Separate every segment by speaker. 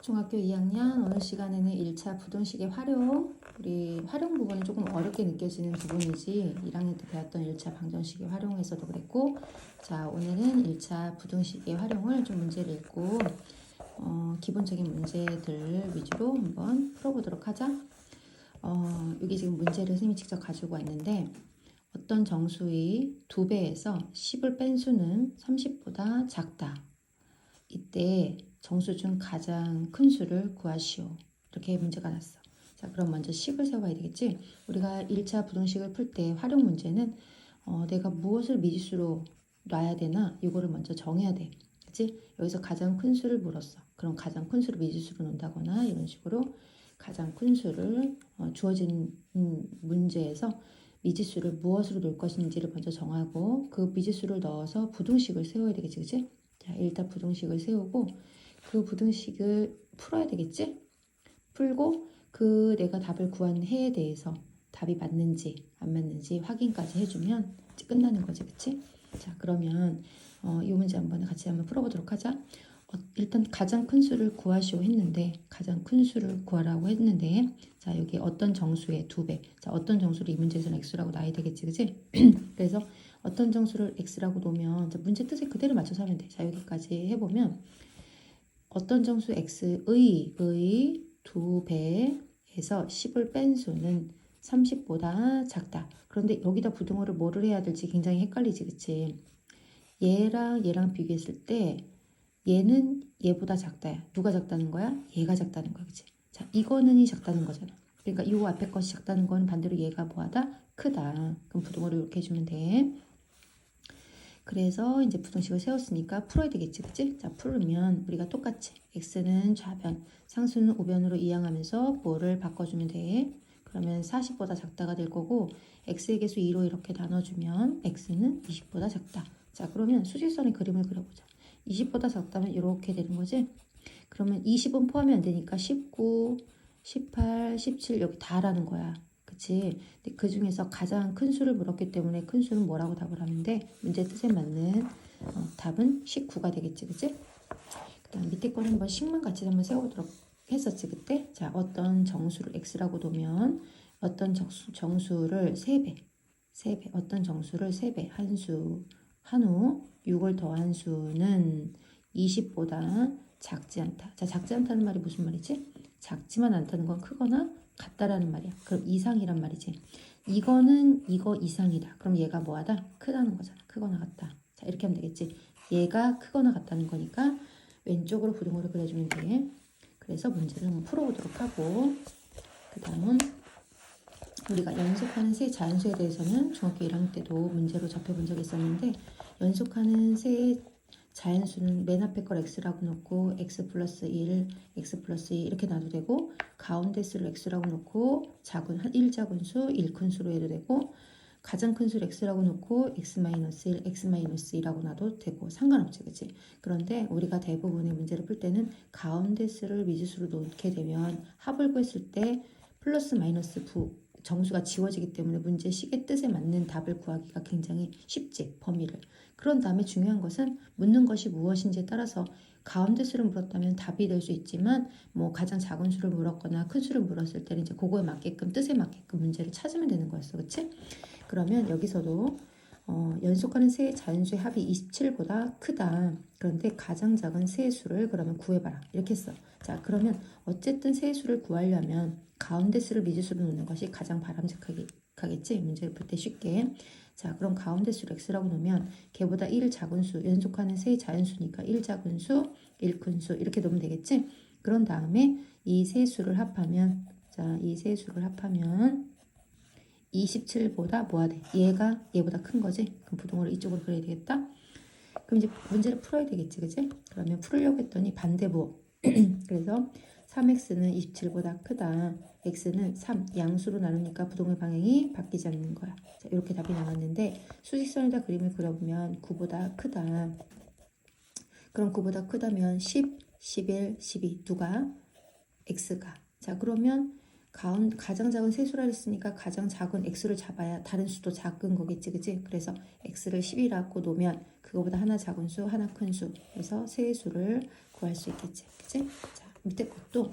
Speaker 1: 중학교 2학년 오늘 시간에는 1차 부등식의 활용, 우리 활용 부분은 조금 어렵게 느껴지는 부분이지 1학년 때 배웠던 1차 방정식의 활용에서도 그랬고, 자 오늘은 1차 부등식의 활용을 좀 문제를 읽고 기본적인 문제들 위주로 한번 풀어보도록 하자. 여기 지금 문제를 선생님이 직접 가지고 왔는데, 어떤 정수의 2배에서 10을 뺀 수는 30보다 작다. 이때 정수 중 가장 큰 수를 구하시오. 이렇게 문제가 났어. 자, 그럼 먼저 식을 세워야 되겠지? 우리가 1차 부등식을 풀 때 활용 문제는 내가 무엇을 미지수로 놔야 되나? 이거를 먼저 정해야 돼. 그치? 여기서 가장 큰 수를 물었어. 그럼 가장 큰 수를 미지수로 놓는다거나 이런 식으로 가장 큰 수를 주어진 문제에서 미지수를 무엇으로 놓을 것인지를 먼저 정하고 그 미지수를 넣어서 부등식을 세워야 되겠지, 그치? 자, 일단 부등식을 세우고 그 부등식을 풀어야 되겠지? 풀고 그 내가 답을 구한 해에 대해서 답이 맞는지 안 맞는지 확인까지 해주면 이제 끝나는 거지, 그치? 자, 그러면 이 문제 같이 한번 풀어보도록 하자. 일단 가장 큰 수를 구하시오 했는데, 가장 큰 수를 구하라고 했는데, 자 여기 어떤 정수의 2배, 자 어떤 정수를 이 문제에서는 x라고 놔야 되겠지, 그치? 그래서 어떤 정수를 x라고 놓으면 문제 뜻에 그대로 맞춰서 하면 돼. 자 여기까지 해보면 어떤 정수 x의 2배에서 10을 뺀 수는 30보다 작다. 그런데 여기다 부등호를 뭐를 해야 될지 굉장히 헷갈리지, 그치? 얘랑 비교했을 때 얘는 얘보다 작다야. 누가 작다는 거야? 얘가 작다는 거야, 그치? 자, 이거는이 작다는 거잖아. 그러니까 이 앞에 것이 작다는 거는 반대로 얘가 뭐하다? 크다. 그럼 부등호를 이렇게 해주면 돼. 그래서 이제 부등식을 세웠으니까 풀어야 되겠지, 그치? 자, 풀으면 우리가 똑같이 x는 좌변, 상수는 우변으로 이항하면서 뭐를 바꿔주면 돼. 그러면 40보다 작다가 될 거고, x의 개수 2로 이렇게 나눠주면 x는 20보다 작다. 자, 그러면 수직선의 그림을 그려보자. 20보다 작다면 이렇게 되는 거지? 그러면 20은 포함이 안 되니까 19, 18, 17 여기 다라는 거야. 그치? 근데 그 중에서 가장 큰 수를 물었기 때문에 큰 수는 뭐라고 답을 하면 돼? 문제 뜻에 맞는 답은 19가 되겠지, 그치? 그 다음 밑에 거는 한번 식만 같이 한번 세워보도록 했었지, 그때? 자, 어떤 정수를 x라고 두면 어떤 정수를 3배, 어떤 정수를 3배, 한후 6을 더한 수는 20보다 작지 않다. 자, 작지 않다는 말이 무슨 말이지? 작지만 않다는 건 크거나 같다라는 말이야. 그럼 이상이란 말이지. 이거는 이거 이상이다. 그럼 얘가 뭐하다? 크다는 거잖아. 크거나 같다. 자, 이렇게 하면 되겠지. 얘가 크거나 같다는 거니까 왼쪽으로 부등호를 그려주면 돼. 그래서 문제를 한번 풀어보도록 하고, 그 다음은 우리가 연속하는 세 자연수에 대해서는 중학교 1학년 때도 문제로 접해본 적이 있었는데, 연속하는 세 자연수는 맨 앞에 걸 x라고 놓고 x 플러스 1, x 플러스 2 이렇게 놔도 되고, 가운데 수를 x라고 놓고 1작은 수, 1큰 수로 해도 되고, 가장 큰 수를 x라고 놓고 x-1, x-2라고 놔도 되고 상관없지, 그치? 그런데 우리가 대부분의 문제를 풀 때는 가운데 수를 미지수로 놓게 되면 합을 구했을 때 플러스 마이너스 정수가 지워지기 때문에 문제 식의 뜻에 맞는 답을 구하기가 굉장히 쉽지, 범위를. 그런 다음에 중요한 것은 묻는 것이 무엇인지에 따라서 가운데 수를 물었다면 답이 될 수 있지만, 뭐 가장 작은 수를 물었거나 큰 수를 물었을 때는 이제 그거에 맞게끔, 뜻에 맞게끔 문제를 찾으면 되는 거였어, 그치? 그러면 여기서도 연속하는 세 자연수의 합이 27보다 크다. 그런데 가장 작은 세 수를 그러면 구해봐라. 이렇게 했어. 자, 그러면 어쨌든 세 수를 구하려면 가운데 수를 미지수로 놓는 것이 가장 바람직하겠지? 문제를 풀 때 쉽게. 자, 그럼 가운데 수를 x라고 놓으면 걔보다 1 작은 수, 연속하는 세 자연수니까 1 작은 수, 1 큰 수 이렇게 놓으면 되겠지? 그런 다음에 이 세 수를 합하면, 자, 이 세 수를 합하면 27보다 뭐가 돼? 얘보다 큰 거지? 그럼 부등호를 이쪽으로 그려야 되겠다? 그럼 이제 문제를 풀어야 되겠지, 그치? 그러면 풀으려고 했더니 반대부. 그래서 3x는 27보다 크다. x는 3, 양수로 나누니까 부동의 방향이 바뀌지 않는 거야. 자, 이렇게 답이 나왔는데 수직선에다 그림을 그려보면 9보다 크다. 그럼 9보다 크다면 10, 11, 12 누가? x가. 자, 그러면 가장 작은 세수라 했으니까 가장 작은 x를 잡아야 다른 수도 작은 거겠지, 그치? 그래서 x를 10이라고 놓으면 그거보다 하나 작은 수, 하나 큰 수, 그래서 세 수를 구할 수 있겠지, 그치? 자, 밑에 것도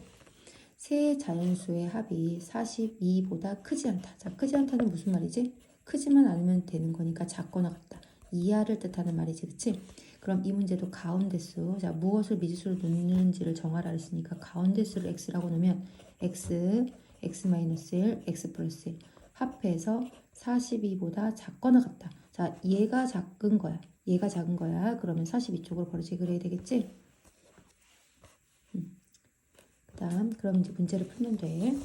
Speaker 1: 세 자연수의 합이 42보다 크지 않다. 자, 크지 않다는 무슨 말이지? 크지만 않으면 되는 거니까 작거나 같다. 이하를 뜻하는 말이지, 그치? 그럼 이 문제도 가운데수, 자, 무엇을 미지수로 놓는지를 정하라 했으니까 가운데수를 x라고 놓으면 x, x-1, x 플러스 1 합해서 42보다 작거나 같다. 자, 얘가 작은 거야. 얘가 작은 거야. 그러면 42쪽으로 버리지 그래야 되겠지? 그다음 그럼 이제 문제를 풀면 돼.